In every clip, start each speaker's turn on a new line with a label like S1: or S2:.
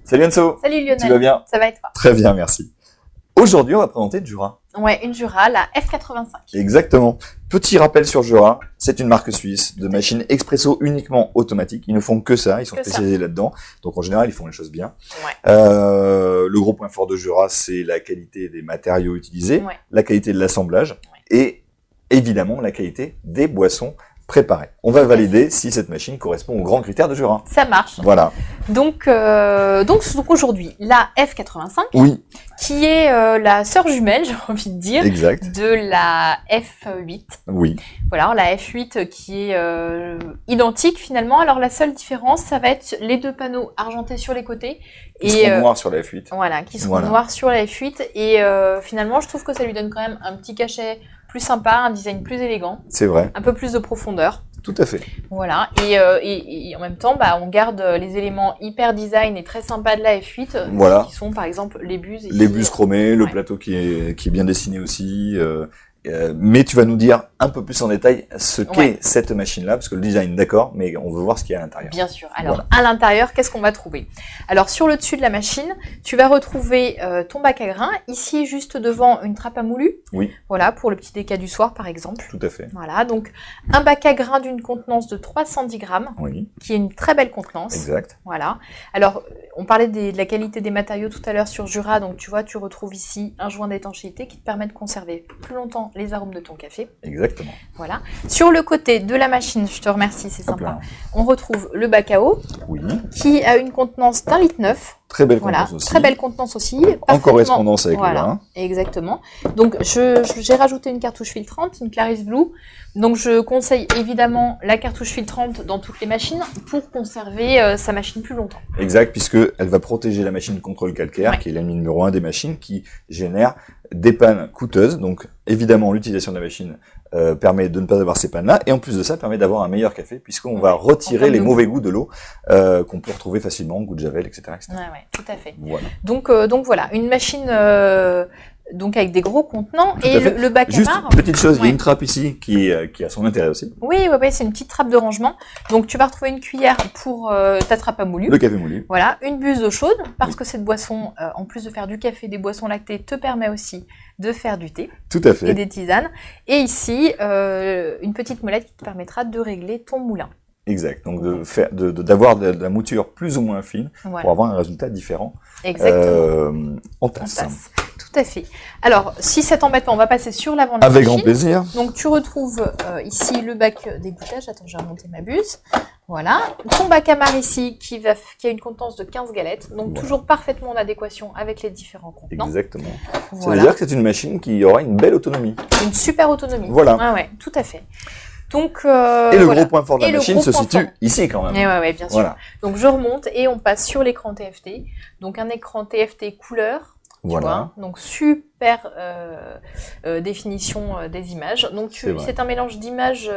S1: Salut Anso.
S2: Salut Lionel.
S1: Tu vas bien?
S2: Ça va et toi?
S1: Très bien, merci. Aujourd'hui, on va présenter une Jura.
S2: Ouais, une Jura, la F85.
S1: Exactement. Petit rappel sur Jura, c'est une marque suisse de machines expresso uniquement automatiques. Ils ne font que ça, ils sont spécialisés là-dedans. Donc en général, ils font les choses bien.
S2: Ouais.
S1: Le gros point fort de Jura, c'est la qualité des matériaux utilisés, la qualité de l'assemblage et évidemment la qualité des boissons préparées. On va valider si cette machine correspond aux grands critères de Jura.
S2: Ça marche.
S1: Voilà.
S2: Donc aujourd'hui, la F85,
S1: oui,
S2: qui est la sœur jumelle, j'ai envie de dire,
S1: exact,
S2: de la F8.
S1: Oui.
S2: Voilà, la F8 qui est identique finalement. Alors la seule différence, ça va être les deux panneaux argentés sur les côtés.
S1: Qui seront noirs sur la F8.
S2: Voilà, qui seront noirs sur la F8. Et finalement, je trouve que ça lui donne quand même un petit cachet plus sympa, un design plus élégant.
S1: C'est vrai.
S2: Un peu plus de profondeur.
S1: Tout à fait.
S2: Voilà, et en même temps, on garde les éléments hyper design et très sympas de la F8, qui sont par exemple les buses.
S1: Les buses chromées, le plateau qui est bien dessiné aussi. Mais tu vas nous dire un peu plus en détail ce qu'est cette machine-là, parce que le design, d'accord, mais on veut voir ce qu'il y a à l'intérieur.
S2: Bien sûr. Alors, à l'intérieur, qu'est-ce qu'on va trouver? Alors, sur le dessus de la machine, tu vas retrouver ton bac à grains. Ici, juste devant, une trappe à moulu.
S1: Oui.
S2: Voilà, pour le petit déca du soir, par exemple.
S1: Tout à fait.
S2: Voilà, donc un bac à grains d'une contenance de 310 grammes, qui est une très belle contenance.
S1: Exact.
S2: Voilà. Alors, on parlait de la qualité des matériaux tout à l'heure sur Jura, donc tu vois, tu retrouves ici un joint d'étanchéité qui te permet de conserver plus longtemps les arômes de ton café.
S1: Exactement.
S2: Voilà. Sur le côté de la machine, je te remercie, c'est sympa, on retrouve le bac à eau, qui a une contenance d'1,9 litre.
S1: Très belle contenance aussi.
S2: Très belle contenance aussi.
S1: En correspondance avec le vin.
S2: Exactement. Donc, j'ai rajouté une cartouche filtrante, une Clarisse Blue. Donc, je conseille évidemment la cartouche filtrante dans toutes les machines pour conserver sa machine plus longtemps.
S1: Exact, puisqu'elle va protéger la machine contre le calcaire, qui est l'ennemi numéro 1 des machines, qui génère des pannes coûteuses. Donc, évidemment, l'utilisation de la machine permet de ne pas avoir ces pannes-là, et en plus de ça, permet d'avoir un meilleur café, puisqu'on va retirer les mauvais goûts de l'eau qu'on peut retrouver facilement, goût de javel, etc. etc.
S2: Ouais, tout à fait.
S1: Voilà.
S2: Donc voilà, une machine donc avec des gros contenants et le bac à marre.
S1: Juste petite chose, il y a une trappe ici qui a son intérêt aussi.
S2: Oui, c'est une petite trappe de rangement. Donc tu vas retrouver une cuillère pour ta trappe à moulu.
S1: Le café moulu.
S2: Voilà, une buse d'eau chaude parce que cette boisson, en plus de faire du café, des boissons lactées, te permet aussi de faire du thé.
S1: Tout à fait.
S2: Et des tisanes. Et ici, une petite molette qui te permettra de régler ton moulin.
S1: Exact. Donc d'avoir de la mouture plus ou moins fine pour avoir un résultat différent.
S2: Exactement.
S1: En tasse.
S2: Tout à fait. Alors, si ça t'embête pas, on va passer sur l'avant de la machine.
S1: Avec grand plaisir.
S2: Donc, tu retrouves ici le bac d'égouttage. Attends, je vais remonter ma buse. Voilà. Ton bac à marre ici qui a une contenance de 15 galettes. Donc, toujours parfaitement en adéquation avec les différents contenants.
S1: Exactement. Ça veut dire que c'est une machine qui aura une belle autonomie.
S2: Une super autonomie.
S1: Voilà.
S2: Ouais, tout à fait. Donc,
S1: et le gros point fort de la machine se situe ici quand même.
S2: Et ouais, bien sûr. Voilà. Donc, je remonte et on passe sur l'écran TFT. Donc, un écran TFT couleur. Tu vois, donc super définition des images. Donc c'est un mélange d'images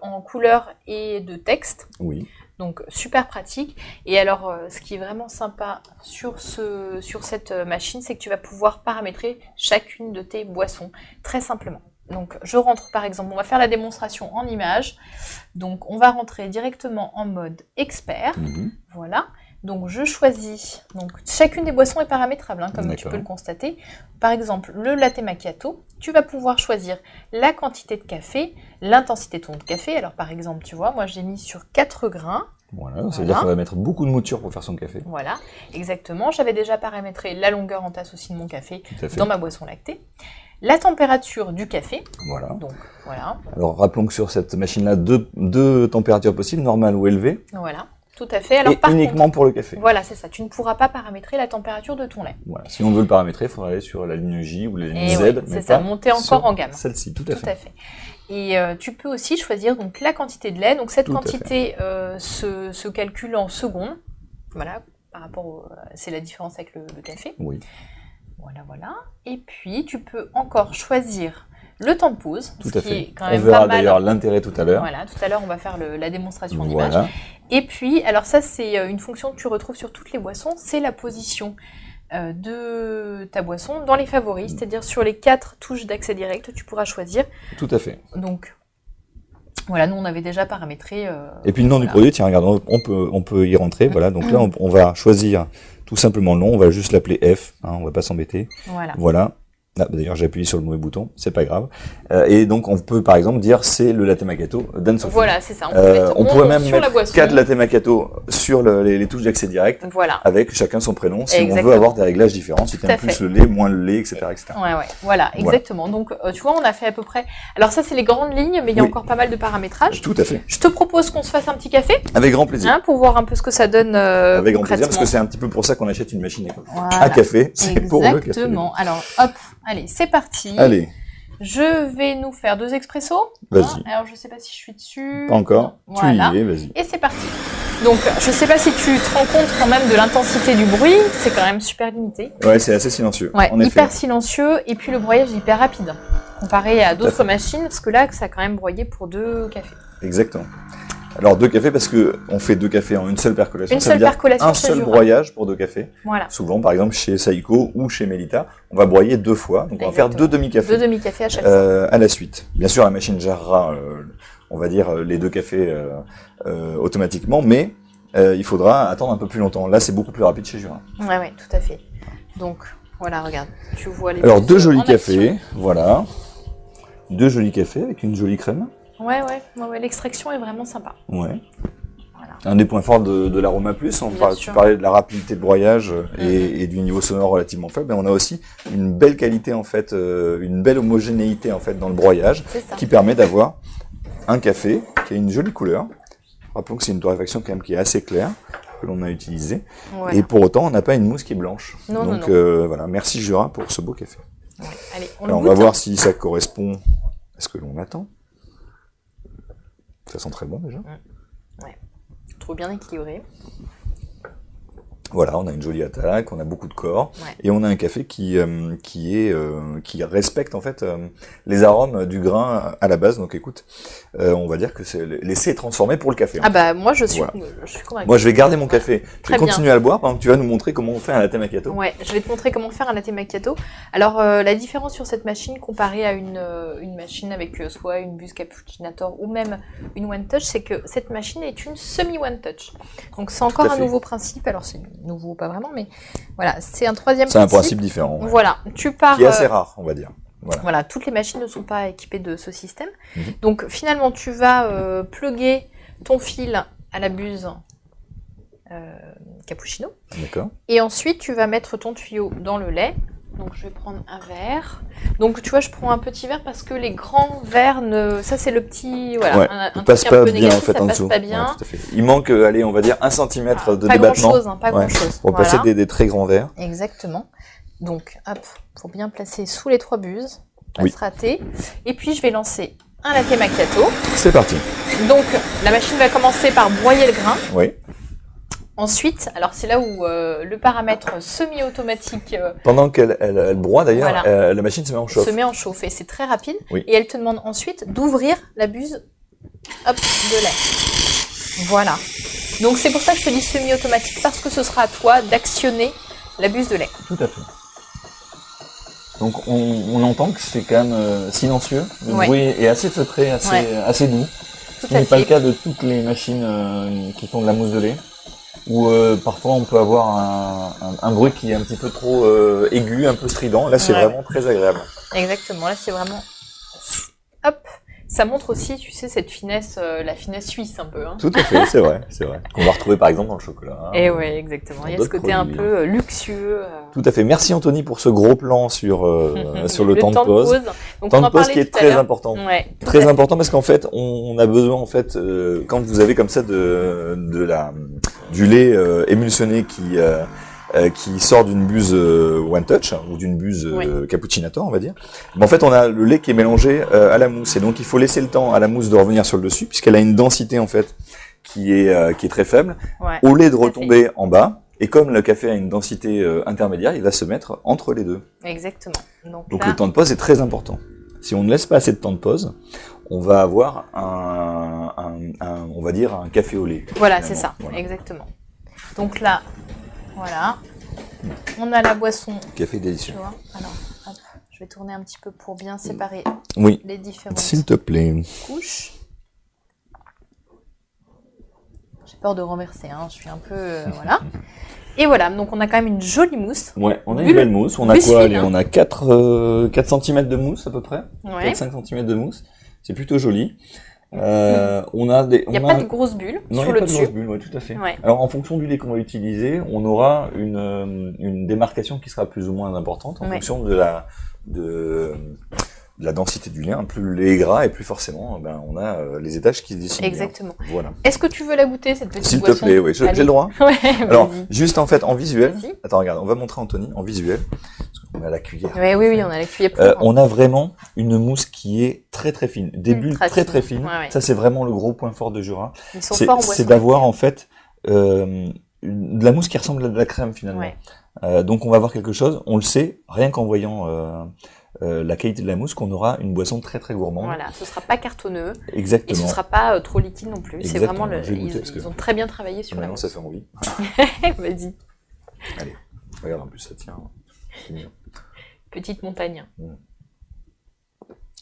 S2: en couleur et de texte.
S1: Oui.
S2: Donc super pratique. Et alors ce qui est vraiment sympa sur cette machine, c'est que tu vas pouvoir paramétrer chacune de tes boissons très simplement. Donc je rentre par exemple, on va faire la démonstration en images. Donc on va rentrer directement en mode expert. Voilà. Donc je choisis, donc chacune des boissons est paramétrable, comme tu peux le constater. Par exemple, le latte macchiato, tu vas pouvoir choisir la quantité de café, l'intensité de ton café. Alors par exemple, tu vois, moi j'ai mis sur 4 grains.
S1: Voilà, ça veut dire qu'on va mettre beaucoup de mouture pour faire son café.
S2: Voilà, exactement. J'avais déjà paramétré la longueur en tasse aussi de mon café dans ma boisson lactée. La température du café.
S1: Voilà.
S2: Donc, voilà.
S1: Alors rappelons que sur cette machine-là, deux températures possibles, normale ou élevée.
S2: Voilà. Tout à fait. Alors,
S1: uniquement pour le café.
S2: Voilà, c'est ça. Tu ne pourras pas paramétrer la température de ton lait.
S1: Voilà. Si on veut le paramétrer, il faudra aller sur la ligne J ou la ligne Z.
S2: Oui, c'est ça, monter encore en gamme.
S1: Celle-ci, tout à fait.
S2: Et tu peux aussi choisir donc la quantité de lait. Donc cette quantité se calcule en secondes. Voilà, par rapport c'est la différence avec le café.
S1: Oui.
S2: Voilà. Et puis tu peux encore choisir le temps de pause.
S1: Tout à fait.
S2: Quand même
S1: on verra d'ailleurs l'intérêt tout à l'heure.
S2: Voilà, tout à l'heure on va faire la démonstration en image. Et puis, alors ça c'est une fonction que tu retrouves sur toutes les boissons, c'est la position de ta boisson dans les favoris, c'est-à-dire sur les 4 touches d'accès direct, tu pourras choisir.
S1: Tout à fait.
S2: Donc, Voilà, nous on avait déjà paramétré.
S1: Et puis le nom du
S2: voilà.
S1: produit, tiens, regarde, on peut y rentrer. Voilà, donc là, on va choisir tout simplement le nom. On va juste l'appeler F. Hein, on va pas s'embêter.
S2: Voilà.
S1: Voilà. Ah, d'ailleurs, j'ai appuyé sur le mauvais bouton, c'est pas grave. Et donc, on peut par exemple dire c'est le latte macchiato d'Anne-Sophie.
S2: Voilà, c'est ça. On
S1: pourrait même
S2: sur la
S1: mettre
S2: boisson.
S1: 4 latte macchiato sur les touches d'accès direct,
S2: Voilà.
S1: avec chacun son prénom, si
S2: Exactement.
S1: on veut avoir des réglages différents, si tu aimes
S2: Tout à
S1: plus
S2: fait.
S1: le lait, moins le lait, etc. etc.
S2: Ouais, voilà, exactement. Donc, tu vois, on a fait à peu près. Alors ça, c'est les grandes lignes, mais il y a
S1: Oui.
S2: encore pas mal de paramétrage.
S1: Tout à fait.
S2: Je te propose qu'on se fasse un petit café,
S1: Avec grand plaisir.
S2: hein, pour voir un peu ce que ça donne
S1: Avec grand plaisir,
S2: concrètement.
S1: parce que c'est un petit peu pour ça qu'on achète une machine
S2: Voilà.
S1: à café. C'est pour le café.
S2: Exactement. Alors, hop, allez, c'est parti.
S1: Allez,
S2: Je vais nous faire 2 expressos.
S1: vas-y.
S2: Hein. Alors, je sais pas si je suis dessus.
S1: Pas encore.
S2: Voilà.
S1: Tu y es, vas-y.
S2: Et c'est parti. Donc, je sais pas si tu te rends compte quand même de l'intensité du bruit. C'est quand même super limité.
S1: Ouais, c'est assez silencieux.
S2: Ouais,
S1: en effet.
S2: hyper silencieux. Et puis, le broyage est hyper rapide. Comparé à d'autres
S1: fait.
S2: machines. Parce que là, ça a quand même broyé pour 2 cafés.
S1: Exactement. Alors 2 cafés parce que on fait 2 cafés en une seule percolation.
S2: Une
S1: Ça veut
S2: seule
S1: dire
S2: percolation
S1: un
S2: chez
S1: seul
S2: Jura.
S1: broyage pour 2 cafés.
S2: Voilà.
S1: Souvent, par exemple, chez Saïko ou chez Melita, on va broyer 2 fois. Donc on va faire
S2: Exactement.
S1: 2 demi-cafés
S2: 2 demi-cafés à chaque fois.
S1: à la suite. Bien sûr, la machine gérera, on va dire, les 2 cafés automatiquement, mais il faudra attendre un peu plus longtemps. Là, c'est beaucoup plus rapide chez Jura.
S2: Ouais, tout à fait. Donc, voilà, regarde. Tu vois les
S1: Alors
S2: bulles
S1: 2 jolis
S2: en
S1: cafés,
S2: action.
S1: voilà. 2 jolis cafés avec une jolie crème.
S2: Ouais. L'extraction est vraiment sympa.
S1: Ouais.
S2: Voilà.
S1: Un des points forts de l'Aroma Plus,
S2: Bien
S1: tu
S2: sûr.
S1: parlais de la rapidité de broyage et du niveau sonore relativement faible, mais on a aussi une belle qualité en fait, une belle homogénéité en fait dans le broyage,
S2: C'est ça.
S1: qui permet d'avoir un café qui a une jolie couleur. Rappelons que c'est une torréfaction quand même qui est assez claire que l'on a utilisée,
S2: Voilà.
S1: et pour autant on n'a pas une mousse qui est blanche.
S2: Non,
S1: Donc
S2: non.
S1: voilà, merci Jura pour ce beau café.
S2: Ouais. Allez, on
S1: Alors on
S2: le
S1: va
S2: goûte.
S1: voir si ça correspond à ce que l'on attend. Ça sent très bon déjà.
S2: Trop bien équilibré.
S1: Voilà, on a une jolie attaque, on a beaucoup de corps,
S2: Ouais.
S1: et on a un café qui respecte en fait les arômes du grain à la base. Donc écoute, on va dire que c'est l'essai est transformé pour le café.
S2: Ah bah moi je suis convaincue.
S1: Moi je vais garder mon café, je
S2: Très
S1: vais
S2: bien.
S1: continuer à le boire pendant que tu vas nous montrer comment on fait un latte macchiato.
S2: Ouais, je vais te montrer comment faire un latte macchiato. Alors la différence sur cette machine comparée à une machine avec soit une buse cappuccinator ou même une one touch, c'est que cette machine est une semi one touch. Donc c'est encore
S1: Tout à
S2: un
S1: fait.
S2: nouveau principe. Alors c'est nouveau pas vraiment, mais voilà, c'est un troisième
S1: C'est un
S2: principe.
S1: principe différent, ouais,
S2: Voilà, tu pars.
S1: qui est assez rare, on va dire. Voilà.
S2: Voilà, toutes les machines ne sont pas équipées de ce système.
S1: Mhm.
S2: Donc finalement, tu vas plugger ton fil à la buse cappuccino.
S1: D'accord.
S2: Et ensuite, tu vas mettre ton tuyau dans le lait. Donc je vais prendre un verre. Donc tu vois, je prends un petit verre parce que les grands verres, ça c'est le petit... Voilà,
S1: Ouais,
S2: un
S1: il passe
S2: truc un
S1: pas
S2: peu
S1: bien
S2: négatif,
S1: en fait
S2: ça
S1: en
S2: passe
S1: dessous.
S2: pas bien.
S1: Ouais, tout à fait. Il manque, allez, on va dire 1 cm de
S2: Pas
S1: débattement
S2: grand-chose, hein, pas
S1: Ouais.
S2: grand-chose.
S1: pour
S2: Voilà.
S1: passer des très grands verres.
S2: Exactement. Donc, hop, faut bien placer sous les 3 buses. Pas
S1: Oui.
S2: se rater. Et puis, je vais lancer un latte macchiato.
S1: C'est parti.
S2: Donc, la machine va commencer par broyer le grain.
S1: Oui.
S2: Ensuite, alors c'est là où le paramètre semi-automatique
S1: Pendant qu'elle elle broie d'ailleurs,
S2: Voilà.
S1: la machine se met en chauffe.
S2: se met en chauffe. Et c'est très rapide.
S1: Oui.
S2: Et elle te demande ensuite d'ouvrir la buse hop, de lait. Voilà. Donc, c'est pour ça que je te dis semi-automatique, parce que ce sera à toi d'actionner la buse de lait.
S1: Tout à fait. Donc on entend que c'est quand même silencieux, le
S2: Ouais.
S1: bruit est assez feutré, assez doux,
S2: Tout
S1: ce qui n'est
S2: à
S1: pas le
S2: fait.
S1: cas de toutes les machines qui font de la mousse de lait, où parfois on peut avoir un bruit qui est un petit peu trop aigu, un peu strident. Là c'est
S2: Ouais.
S1: vraiment très agréable.
S2: Exactement, là c'est vraiment... Hop. Ça montre aussi, tu sais, cette finesse, la finesse suisse un peu. Hein.
S1: Tout à fait, c'est vrai. Qu'on va retrouver par exemple dans le chocolat.
S2: Et ouais, exactement.
S1: dans
S2: Il y a ce
S1: d'autres
S2: côté un
S1: produits.
S2: peu luxueux.
S1: Tout à fait. Merci Anthony pour ce gros plan sur le temps de pause.
S2: Donc
S1: Temps
S2: on
S1: de
S2: en
S1: pause
S2: parlait
S1: qui est
S2: tout à
S1: très
S2: l'heure.
S1: important.
S2: Ouais, tout à
S1: Très
S2: fait.
S1: important parce qu'en fait, on a besoin en fait quand vous avez comme ça du lait émulsionné qui sort d'une buse one touch ou d'une buse cappuccinator, on va dire. Mais en fait, on a le lait qui est mélangé à la mousse et donc il faut laisser le temps à la mousse de revenir sur le dessus puisqu'elle a une densité en fait qui est très faible.
S2: Ouais.
S1: Au lait de
S2: Tout à
S1: retomber en bas. Et comme le café a une densité intermédiaire, il va se mettre entre les deux.
S2: Exactement. Donc
S1: Donc
S2: là,
S1: le temps de pause est très important. Si on ne laisse pas assez de temps de pause, on va avoir on va dire un café au lait.
S2: voilà,
S1: finalement.
S2: c'est ça,
S1: Voilà.
S2: exactement. Donc là, voilà. On a la boisson,
S1: Café
S2: tu
S1: délicieux.
S2: vois. Alors, hop, je vais tourner un petit peu pour bien séparer
S1: Oui,
S2: les différentes
S1: s'il te plaît.
S2: couches. j'ai peur de renverser, hein, je suis un peu... voilà. Et voilà, donc on a quand même une jolie mousse.
S1: Ouais, on a une
S2: Bulle-
S1: belle mousse. On a
S2: bulle
S1: quoi?
S2: fine,
S1: Allez,
S2: hein.
S1: on a 4 cm de mousse à peu près.
S2: Ouais.
S1: 4-5 cm de mousse. C'est plutôt joli. On a des...
S2: Il n'y a pas de grosses bulles
S1: Non,
S2: sur
S1: il n'y a
S2: le
S1: pas de
S2: dessus.
S1: grosses bulles, ouais, tout à fait.
S2: Ouais.
S1: Alors, en fonction du lait qu'on va utiliser, on aura une démarcation qui sera plus ou moins importante en
S2: Ouais.
S1: fonction de la densité du lait. Plus le lait est gras et plus forcément, on a les étages qui se dessinent.
S2: Exactement.
S1: Bien. Voilà.
S2: Est-ce que tu veux la goûter, cette petite
S1: S'il te
S2: boisson?
S1: plaît, oui, j'ai le droit.
S2: Ouais,
S1: Alors,
S2: vas-y.
S1: juste en fait, en visuel.
S2: Vas-y.
S1: Attends, regarde, on va montrer à Anthony en visuel. Parce qu'on a la cuillère.
S2: Ouais, oui, on a la cuillère pour
S1: On a vraiment une mousse qui est très très fine, des bulles
S2: Ultra
S1: très
S2: fine.
S1: très fines.
S2: Ouais, ouais.
S1: Ça c'est vraiment le gros point fort de Jura.
S2: Ils sont forts en boisson.
S1: C'est d'avoir en fait de la mousse qui ressemble à de la crème finalement.
S2: Ouais.
S1: Donc on va avoir quelque chose, on le sait, rien qu'en voyant la qualité de la mousse, qu'on aura une boisson très très gourmande.
S2: Voilà, ce sera pas cartonneux.
S1: Exactement.
S2: Et ce sera pas trop liquide non plus. C'est
S1: Exactement.
S2: vraiment
S1: Je vais goûter parce
S2: ils
S1: que
S2: ont très bien travaillé sur la
S1: Maintenant
S2: mousse.
S1: ça fait envie.
S2: Vas-y.
S1: Allez, regarde en plus ça tient. C'est mignon.
S2: Petite montagne.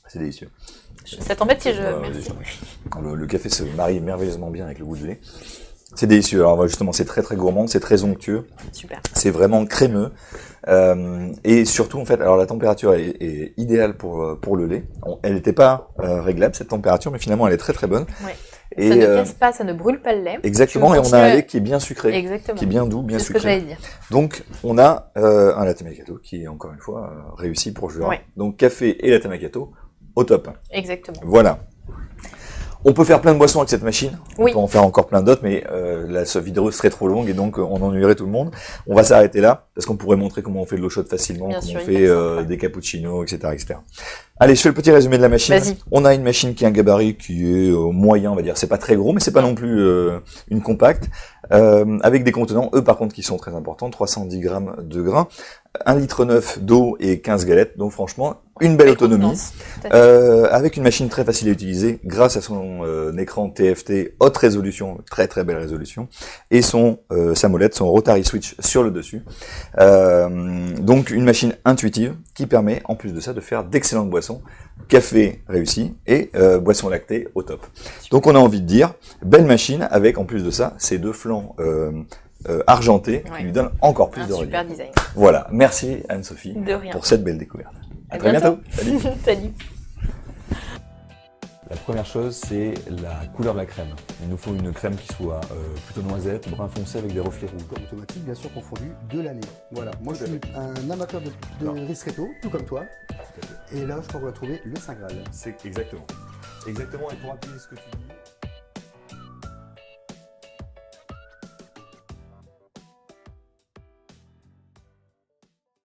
S1: C'est délicieux.
S2: Ça t'embête si je... Merci.
S1: Le café se marie merveilleusement bien avec le goût de lait. C'est délicieux. Alors justement, c'est très très gourmand, c'est très onctueux.
S2: Super.
S1: C'est vraiment crémeux. Et surtout, en fait, alors la température est idéale pour le lait. Elle n'était pas réglable, cette température, mais finalement, elle est très très bonne.
S2: Ouais.
S1: Et
S2: Ça ne casse pas, ça ne brûle pas le lait.
S1: Exactement, et on a un lait qui est bien sucré,
S2: Exactement.
S1: qui est bien doux, bien
S2: C'est ce que
S1: sucré.
S2: j'allais dire.
S1: Donc, on a un latte macchiato qui est encore une fois réussi pour Jura.
S2: Ouais.
S1: Donc, café et latte macchiato, au top.
S2: Exactement.
S1: Voilà. On peut faire plein de boissons avec cette machine.
S2: Oui.
S1: On peut en faire encore plein d'autres, mais cette vidéo serait trop longue et donc on ennuierait tout le monde. On va s'arrêter là, parce qu'on pourrait montrer comment on fait de l'eau chaude facilement,
S2: Bien
S1: comment
S2: sûr,
S1: on fait
S2: hyper simple.
S1: des cappuccinos, etc., etc. Allez, je fais le petit résumé de la machine.
S2: Vas-y.
S1: On a une machine qui a un gabarit qui est moyen, on va dire. C'est pas très gros, mais c'est pas non plus une compacte. Avec des contenants, eux par contre, qui sont très importants, 310 grammes de grains, 1,9 litre d'eau et 15 galettes. Donc franchement, une belle autonomie. Avec une machine très facile à utiliser, grâce à son écran TFT haute résolution, très très belle résolution, et sa molette, son rotary switch sur le dessus. Donc une machine intuitive qui permet, en plus de ça, de faire d'excellentes boissons, café réussi et boissons lactées au top. Donc on a envie de dire, belle machine avec, en plus de ça, ces deux flancs argentés qui lui donnent encore plus de relief.
S2: Super design.
S1: Voilà, merci Anne-Sophie
S2: De rien.
S1: pour cette belle découverte. À très
S2: bientôt.
S1: bientôt. Salut.
S2: Salut.
S1: La première chose, c'est la couleur de la crème. Il nous faut une crème qui soit plutôt noisette, brun foncé avec des reflets rouges.
S3: Automatique, bien sûr, confondu de l'année. Voilà, moi je suis un amateur de ristretto, tout comme toi. Et là, je crois qu'on va trouver le Saint Graal.
S1: C'est exactement. Exactement, et pour appuyer ce que tu dis...